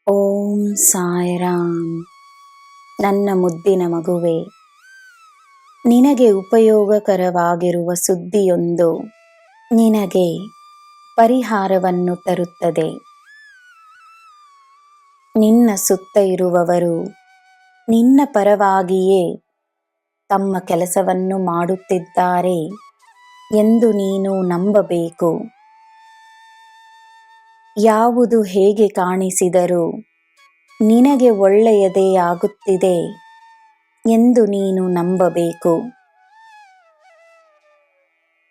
ಓಂ ಸಾಯಿರಾಮ್. ನನ್ನ ಮುದ್ದಿನ ಮಗುವೆ, ನಿನಗೆ ಉಪಯೋಗಕರವಾಗಿರುವ ಸುದ್ದಿಯೊಂದು ನಿನಗೆ ಪರಿಹಾರವನ್ನು ತರುತ್ತದೆ. ನಿನ್ನ ಸುತ್ತ ಇರುವವರು ನಿನ್ನ ಪರವಾಗಿಯೇ ತಮ್ಮ ಕೆಲಸವನ್ನು ಮಾಡುತ್ತಿದ್ದಾರೆ ಎಂದು ನೀನು ನಂಬಬೇಕು. ಯಾವುದು ಹೇಗೆ ಕಾಣಿಸಿದರೂ ನಿನಗೆ ಒಳ್ಳೆಯದೇ ಆಗುತ್ತಿದೆ ಎಂದು ನೀನು ನಂಬಬೇಕು.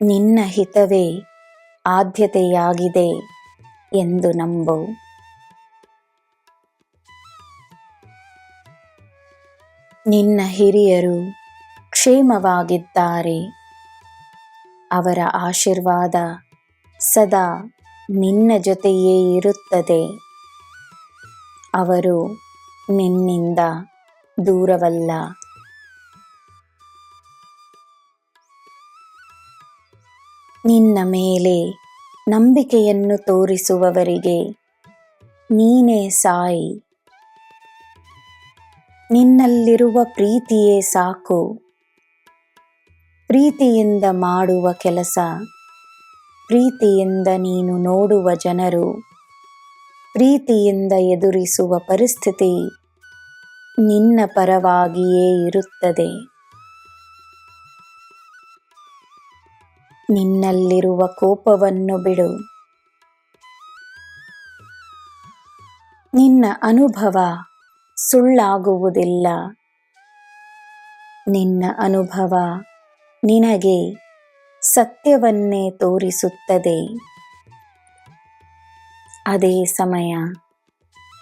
ನಿನ್ನ ಹಿತವೇ ಆದ್ಯತೆಯಾಗಿದೆ ಎಂದು ನಂಬು. ನಿನ್ನ ಹಿರಿಯರು ಕ್ಷೇಮವಾಗಿದ್ದಾರೆ. ಅವರ ಆಶೀರ್ವಾದ ಸದಾ ನಿನ್ನ ಜೊತೆಯೇ ಇರುತ್ತದೆ. ಅವರು ನಿನ್ನಿಂದ ದೂರವಲ್ಲ. ನಿನ್ನ ಮೇಲೆ ನಂಬಿಕೆಯನ್ನು ತೋರಿಸುವವರಿಗೆ ನೀನೇ ಸಾಯಿ. ನಿನ್ನಲ್ಲಿರುವ ಪ್ರೀತಿಯೇ ಸಾಕು. ಪ್ರೀತಿಯಿಂದ ಮಾಡುವ ಕೆಲಸ, ಪ್ರೀತಿಯಿಂದ ನೀನು ನೋಡುವ ಜನರು, ಪ್ರೀತಿಯಿಂದ ಎದುರಿಸುವ ಪರಿಸ್ಥಿತಿ ನಿನ್ನ ಪರವಾಗಿಯೇ ಇರುತ್ತದೆ. ನಿನ್ನಲ್ಲಿರುವ ಕೋಪವನ್ನು ಬಿಡು. ನಿನ್ನ ಅನುಭವ ಸುಳ್ಳಾಗುವುದಿಲ್ಲ. ನಿನ್ನ ಅನುಭವ ನಿನಗೆ ಸತ್ಯವನ್ನೇ ತೋರಿಸುತ್ತದೆ. ಅದೇ ಸಮಯ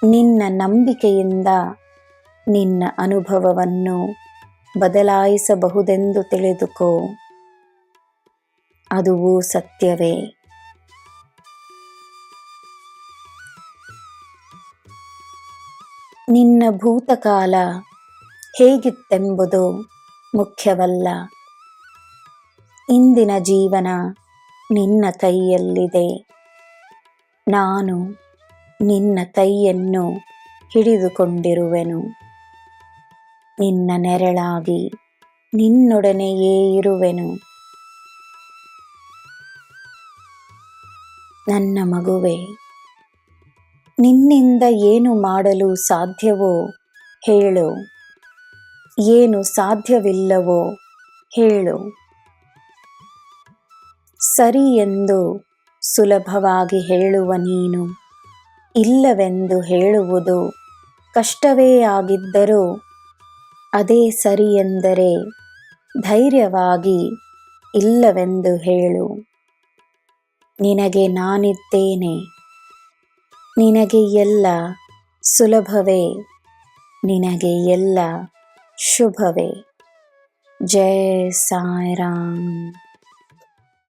ನಿನ್ನ ನಂಬಿಕೆಯಿಂದ ನಿನ್ನ ಅನುಭವವನ್ನು ಬದಲಾಯಿಸಬಹುದೆಂದು ತಿಳಿದುಕೋ. ಅದುವೂ ಸತ್ಯವೇ. ನಿನ್ನ ಭೂತಕಾಲ ಹೇಗಿತ್ತೆಂಬುದು ಮುಖ್ಯವಲ್ಲ. ಇಂದಿನ ಜೀವನ ನಿನ್ನ ಕೈಯಲ್ಲಿದೆ. ನಾನು ನಿನ್ನ ಕೈಯನ್ನು ಹಿಡಿದುಕೊಂಡಿರುವೆನು. ನಿನ್ನ ನೆರಳಾಗಿ ನಿನ್ನೊಡನೆಯೇ ಇರುವೆನು. ನನ್ನ ಮಗುವೆ, ನಿನ್ನಿಂದ ಏನು ಮಾಡಲು ಸಾಧ್ಯವೋ ಹೇಳು. ಏನು ಸಾಧ್ಯವಿಲ್ಲವೋ ಹೇಳು. ಸರಿ ಎಂದು ಸುಲಭವಾಗಿ ಹೇಳುವ ನೀನು ಇಲ್ಲವೆಂದು ಹೇಳುವುದು ಕಷ್ಟವೇ ಆಗಿದ್ದರೂ ಅದೇ ಸರಿ ಎಂದರೆ ಧೈರ್ಯವಾಗಿ ಇಲ್ಲವೆಂದು ಹೇಳು. ನಿನಗೆ ನಾನಿದ್ದೇನೆ. ನಿನಗೆ ಎಲ್ಲ ಸುಲಭವೇ. ನಿನಗೆ ಎಲ್ಲ ಶುಭವೇ. ಜೈ ಸಾಯಿರಾಮ್.